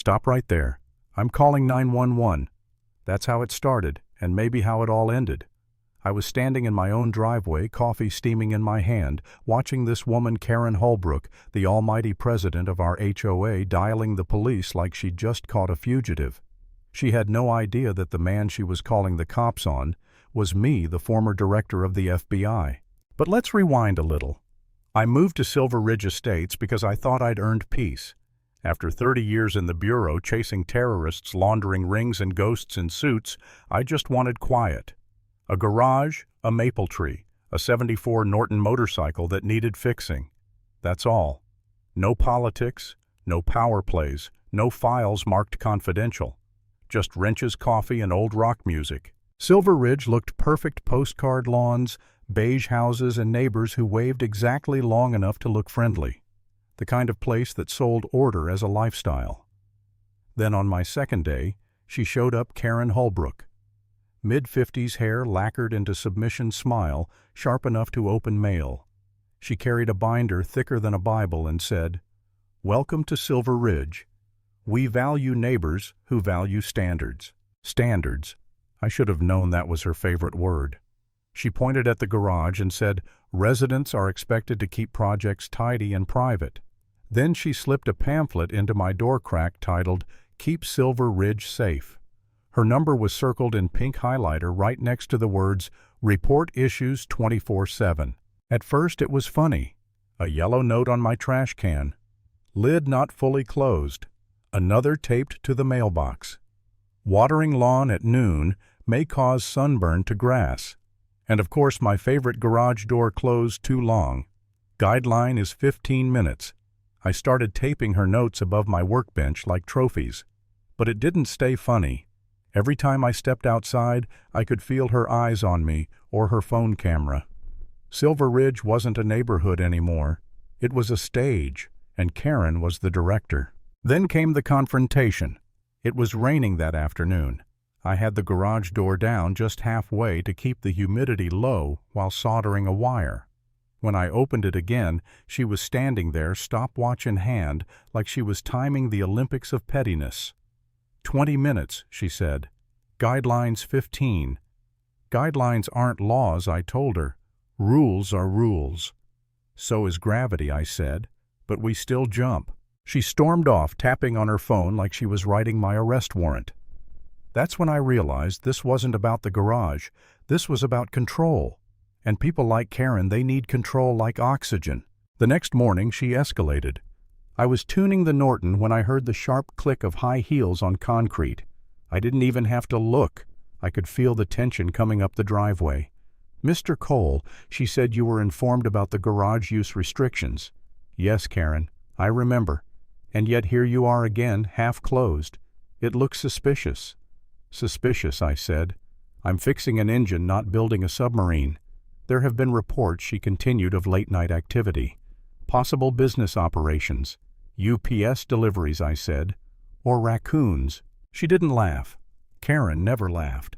Stop right there. I'm calling 911. That's how it started, and maybe how it all ended. I was standing in my own driveway, coffee steaming in my hand, watching this woman, Karen Holbrook, the almighty president of our HOA, dialing the police like she'd just caught a fugitive. She had no idea that the man she was calling the cops on was me, the former director of the FBI. But let's rewind a little. I moved to Silver Ridge Estates because I thought I'd earned peace. After 30 years in the bureau chasing terrorists, laundering rings and ghosts in suits, I just wanted quiet. A garage, a maple tree, a '74 Norton motorcycle that needed fixing. That's all. No politics, no power plays, no files marked confidential. Just wrenches, coffee, and old rock music. Silver Ridge looked perfect: postcard lawns, beige houses, and neighbors who waved exactly long enough to look friendly. The kind of place that sold order as a lifestyle. Then on my second day, she showed up, Karen Holbrook. Mid-50s hair lacquered into submission smile, sharp enough to open mail. She carried a binder thicker than a Bible and said, "Welcome to Silver Ridge. We value neighbors who value standards." Standards. I should have known that was her favorite word. She pointed at the garage and said, "Residents are expected to keep projects tidy and private." Then she slipped a pamphlet into my door crack titled, "Keep Silver Ridge Safe." Her number was circled in pink highlighter right next to the words, "Report issues 24/7. At first it was funny. A yellow note on my trash can. Lid not fully closed. Another taped to the mailbox. Watering lawn at noon may cause sunburn to grass. And of course my favorite garage door closed too long. Guideline is 15 minutes. I started taping her notes above my workbench like trophies. But it didn't stay funny. Every time I stepped outside, I could feel her eyes on me or her phone camera. Silver Ridge wasn't a neighborhood anymore. It was a stage, and Karen was the director. Then came the confrontation. It was raining that afternoon. I had the garage door down just halfway to keep the humidity low while soldering a wire. When I opened it again, she was standing there, stopwatch in hand, like she was timing the Olympics of pettiness. 20 minutes, she said. Guidelines 15. Guidelines aren't laws, I told her. Rules are rules. So is gravity, I said, but we still jump. She stormed off, tapping on her phone like she was writing my arrest warrant. That's when I realized this wasn't about the garage. This was about control. And people like Karen, they need control like oxygen. The next morning, she escalated. I was tuning the Norton when I heard the sharp click of high heels on concrete. I didn't even have to look. I could feel the tension coming up the driveway. "Mr. Cole," she said, "you were informed about the garage use restrictions." "Yes, Karen, I remember. And yet here you are again, half closed. It looks suspicious." "Suspicious," I said. "I'm fixing an engine, not building a submarine." There have been reports, she continued, of late-night activity. Possible business operations. UPS deliveries, I said. Or raccoons. She didn't laugh. Karen never laughed.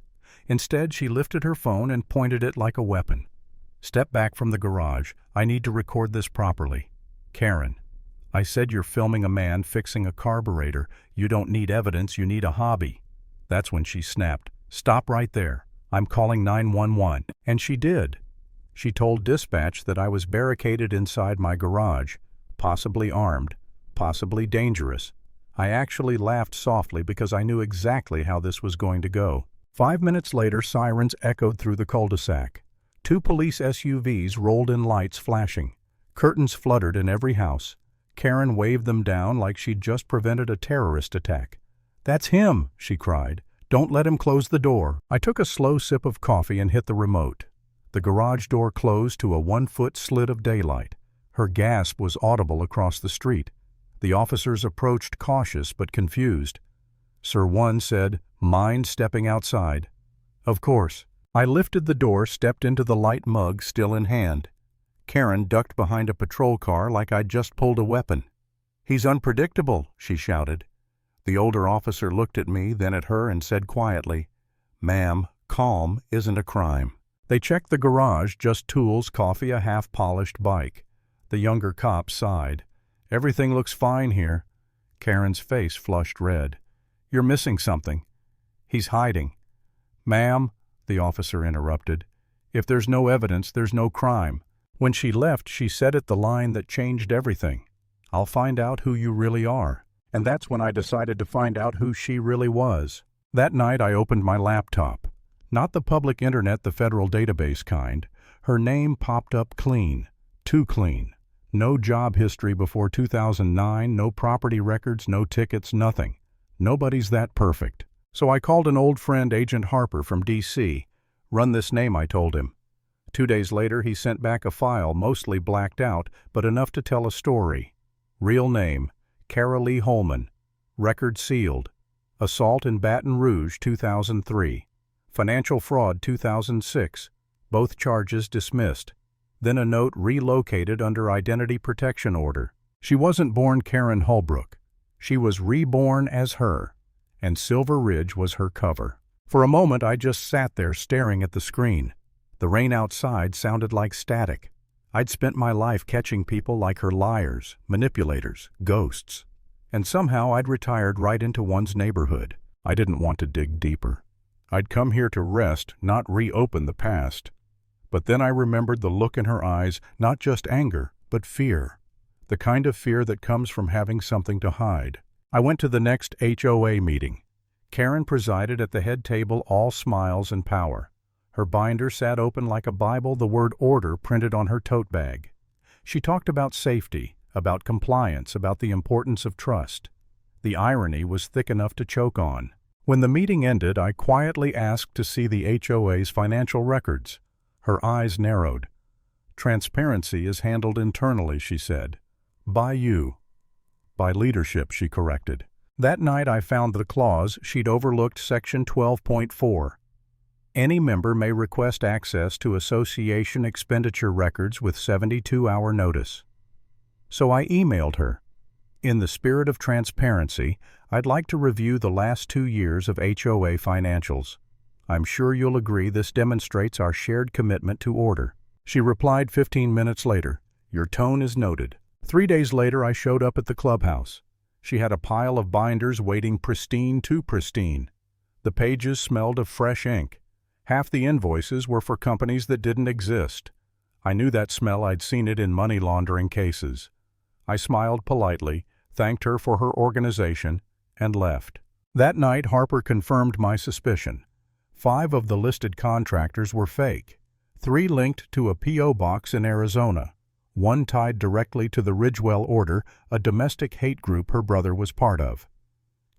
Instead, she lifted her phone and pointed it like a weapon. "Step back from the garage. I need to record this properly." "Karen, I said you're filming a man fixing a carburetor. You don't need evidence, you need a hobby." That's when she snapped. "Stop right there. I'm calling 911. And she did. She told dispatch that I was barricaded inside my garage, possibly armed, possibly dangerous. I actually laughed softly because I knew exactly how this was going to go. 5 minutes later, sirens echoed through the cul-de-sac. 2 police SUVs rolled in, lights flashing. Curtains fluttered in every house. Karen waved them down like she'd just prevented a terrorist attack. "That's him," she cried. "Don't let him close the door." I took a slow sip of coffee and hit the remote. The garage door closed to a 1-foot slit of daylight. Her gasp was audible across the street. The officers approached, cautious but confused. Sir One said, "Mind stepping outside?" "Of course." I lifted the door, stepped into the light mug still in hand. Karen ducked behind a patrol car like I'd just pulled a weapon. "He's unpredictable," she shouted. The older officer looked at me, then at her, and said quietly, "Ma'am, calm isn't a crime." They checked the garage, just tools, coffee, a half-polished bike. The younger cop sighed. "Everything looks fine here." Karen's face flushed red. "You're missing something. He's hiding." "Ma'am," the officer interrupted, "if there's no evidence, there's no crime." When she left, she said it the line that changed everything. "I'll find out who you really are." And that's when I decided to find out who she really was. That night I opened my laptop. Not the public internet, the federal database kind. Her name popped up clean. Too clean. No job history before 2009, no property records, no tickets, nothing. Nobody's that perfect. So I called an old friend, Agent Harper from D.C. "Run this name," I told him. 2 days later he sent back a file, mostly blacked out, but enough to tell a story. Real name, Cara Lee Holman. Record sealed. Assault in Baton Rouge, 2003. Financial fraud, 2006. Both charges dismissed. Then a note relocated under identity protection order. She wasn't born Karen Holbrook. She was reborn as her, and Silver Ridge was her cover. For a moment I just sat there staring at the screen. The rain outside sounded like static. I'd spent my life catching people like her liars, manipulators, ghosts. And somehow I'd retired right into one's neighborhood. I didn't want to dig deeper. I'd come here to rest, not reopen the past. But then I remembered the look in her eyes, not just anger, but fear. The kind of fear that comes from having something to hide. I went to the next HOA meeting. Karen presided at the head table, all smiles and power. Her binder sat open like a Bible, the word order printed on her tote bag. She talked about safety, about compliance, about the importance of trust. The irony was thick enough to choke on. When the meeting ended, I quietly asked to see the HOA's financial records. Her eyes narrowed. "Transparency is handled internally," she said. "By you." "By leadership," she corrected. That night I found the clause she'd overlooked, Section 12.4. Any member may request access to association expenditure records with 72-hour notice. So I emailed her. "In the spirit of transparency, I'd like to review the last 2 years of HOA financials. I'm sure you'll agree this demonstrates our shared commitment to order." She replied 15 minutes later, "Your tone is noted." 3 days later I showed up at the clubhouse. She had a pile of binders waiting, pristine to pristine. The pages smelled of fresh ink. Half the invoices were for companies that didn't exist. I knew that smell. I'd seen it in money laundering cases. I smiled politely, thanked her for her organization, and left. That night Harper confirmed my suspicion. 5 of the listed contractors were fake. 3 linked to a P.O. box in Arizona. 1 tied directly to the Ridgewell Order, a domestic hate group her brother was part of.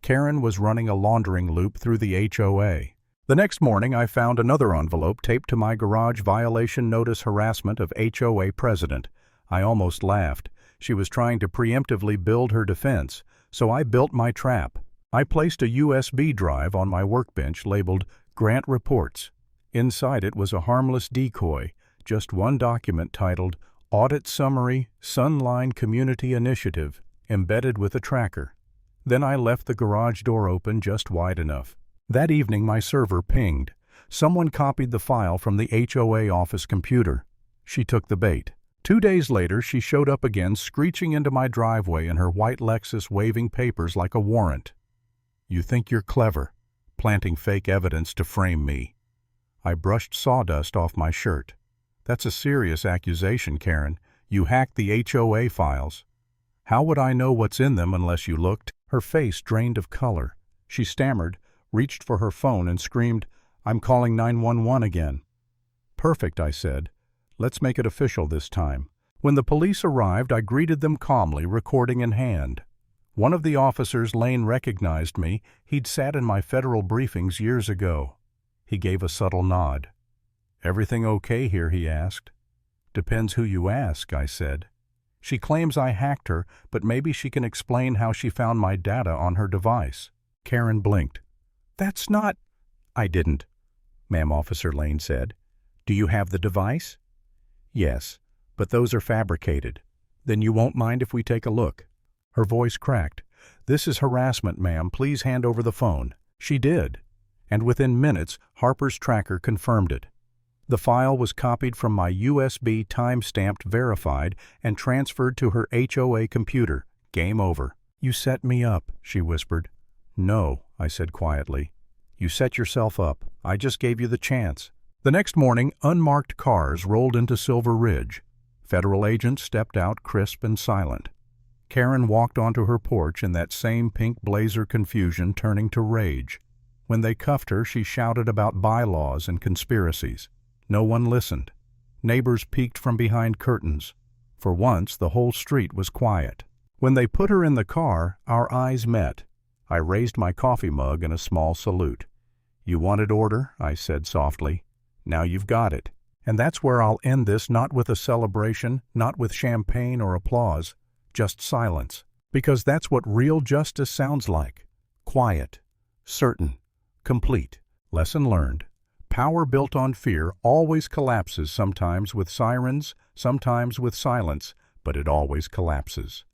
Karen was running a laundering loop through the HOA. The next morning I found another envelope taped to my garage, violation notice, harassment of HOA president. I almost laughed. She was trying to preemptively build her defense, so I built my trap. I placed a USB drive on my workbench labeled Grant Reports. Inside it was a harmless decoy, just one document titled Audit Summary, Sunline Community Initiative, embedded with a tracker. Then I left the garage door open just wide enough. That evening my server pinged. Someone copied the file from the HOA office computer. She took the bait. 2 days later she showed up again, screeching into my driveway in her white Lexus, waving papers like a warrant. "You think you're clever, planting fake evidence to frame me." I brushed sawdust off my shirt. "That's a serious accusation, Karen. You hacked the HOA files." "How would I know what's in them unless you looked?" Her face drained of color. She stammered, reached for her phone, and screamed, "I'm calling 911 again." "Perfect," I said. "Let's make it official this time." When the police arrived, I greeted them calmly, recording in hand. One of the officers, Lane, recognized me. He'd sat in my federal briefings years ago. He gave a subtle nod. "Everything okay here?" he asked. "Depends who you ask," I said. "She claims I hacked her, but maybe she can explain how she found my data on her device." Karen blinked. "That's not—" "I didn't," Ma'am, Officer Lane said. "Do you have the device?" "Yes, but those are fabricated." "Then you won't mind if we take a look?" Her voice cracked. "This is harassment, ma'am. Please hand over the phone." She did, and within minutes Harper's tracker confirmed it. The file was copied from my USB, time-stamped, verified, and transferred to her HOA computer. Game over. "You set me up," she whispered. "No," I said quietly. "You set yourself up. I just gave you the chance." The next morning, unmarked cars rolled into Silver Ridge. Federal agents stepped out crisp and silent. Karen walked onto her porch in that same pink blazer confusion turning to rage. When they cuffed her, she shouted about bylaws and conspiracies. No one listened. Neighbors peeked from behind curtains. For once, the whole street was quiet. When they put her in the car, our eyes met. I raised my coffee mug in a small salute. "You wanted order," I said softly. "Now you've got it." And that's where I'll end this, not with a celebration, not with champagne or applause, just silence. Because that's what real justice sounds like. Quiet, certain, complete. Lesson learned. Power built on fear always collapses, sometimes with sirens, sometimes with silence, but it always collapses.